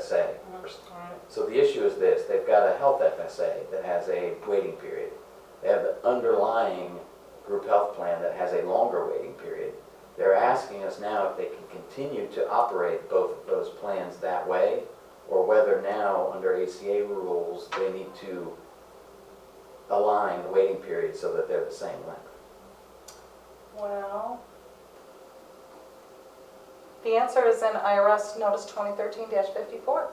FSA. Alright. So the issue is this, they've got a health FSA that has a waiting period. They have the underlying group health plan that has a longer waiting period. They're asking us now if they can continue to operate both of those plans that way, or whether now, under ACA rules, they need to align the waiting period so that they're the same length. Well, the answer is in IRS Notice 2013-54.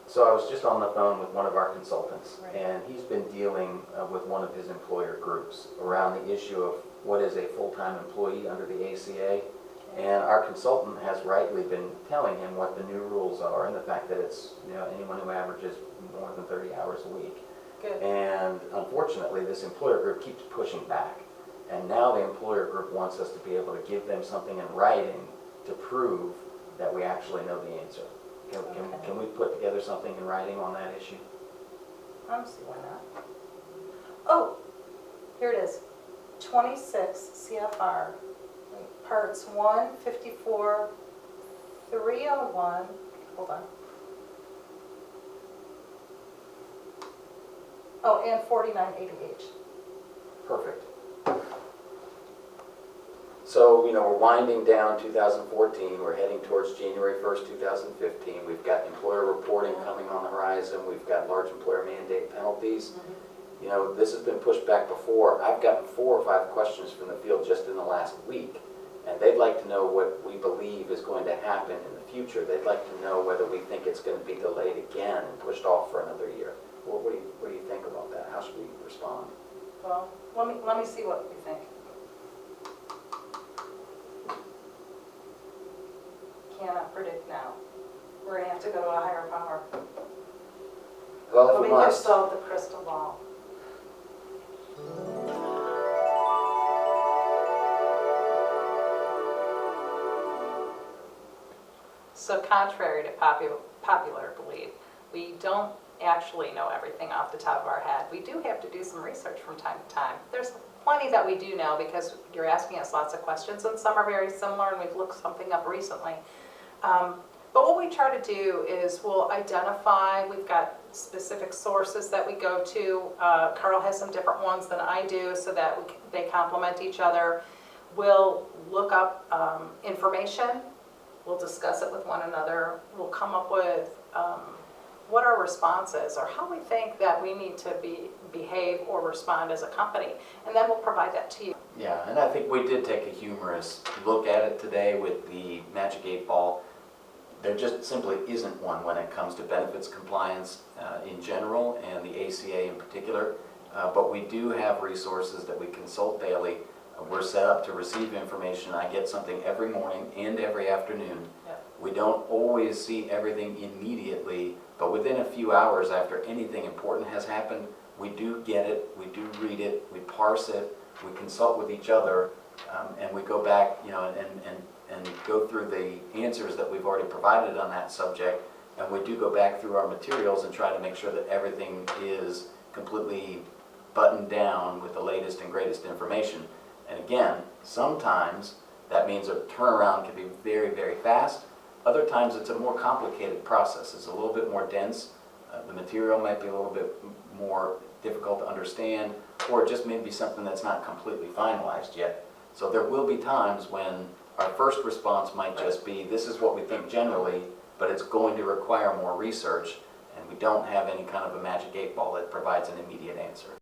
So I was just on the phone with one of our consultants, Right. and he's been dealing with one of his employer groups around the issue of what is a full-time employee under the ACA. And our consultant has rightly been telling him what the new rules are and the fact that it's, anyone who averages more than 30 hours a week. Good. And unfortunately, this employer group keeps pushing back. And now the employer group wants us to be able to give them something in writing to prove that we actually know the answer. Can we put together something in writing on that issue? I don't see why not. Oh, here it is. 26 CFR, parts 154, 301, hold on. Oh, and 4980H. Perfect. So, we're winding down 2014, we're heading towards January 1st, 2015. We've got employer reporting coming on the horizon, we've got large employer mandate penalties. This has been pushed back before. I've gotten 4 or 5 questions from the field just in the last week, and they'd like to know what we believe is going to happen in the future. They'd like to know whether we think it's going to be delayed again and pushed off for another year. Well, what do you think about that? How should we respond? Well, let me see what we think. Cannot predict now. We're gonna have to go to a higher power. Well, Let if me we must. consult the crystal ball. So contrary to popular belief, we don't actually know everything off the top of our head. We do have to do some research from time to time. There's plenty that we do know because you're asking us lots of questions, and some are very similar, and we've looked something up recently. But what we try to do is we'll identify, we've got specific sources that we go to. Carl has some different ones than I do so that they complement each other. We'll look up information, we'll discuss it with one another, we'll come up with what our response is or how we think that we need to behave or respond as a company, and then we'll provide that to you. Yeah, and I think we did take a humorous look at it today with the Magic 8 Ball. There just simply isn't one when it comes to benefits compliance in general and the ACA in particular, but we do have resources that we consult daily. We're set up to receive information. I get something every morning and every afternoon. Yeah. We don't always see everything immediately, but within a few hours after anything important has happened, we do get it, we do read it, we parse it, we consult with each other, and we go back, and go through the answers that we've already provided on that subject, and we do go back through our materials and try to make sure that everything is completely buttoned down with the latest and greatest information. And again, sometimes that means a turnaround can be very, very fast. Other times it's a more complicated process. It's a little bit more dense. The material might be a little bit more difficult to understand, or it just may be something that's not completely finalized yet. So there will be times when our first response might just be, this is what we think generally, but it's going to require more research, and we don't have any kind of a magic 8 ball that provides an immediate answer.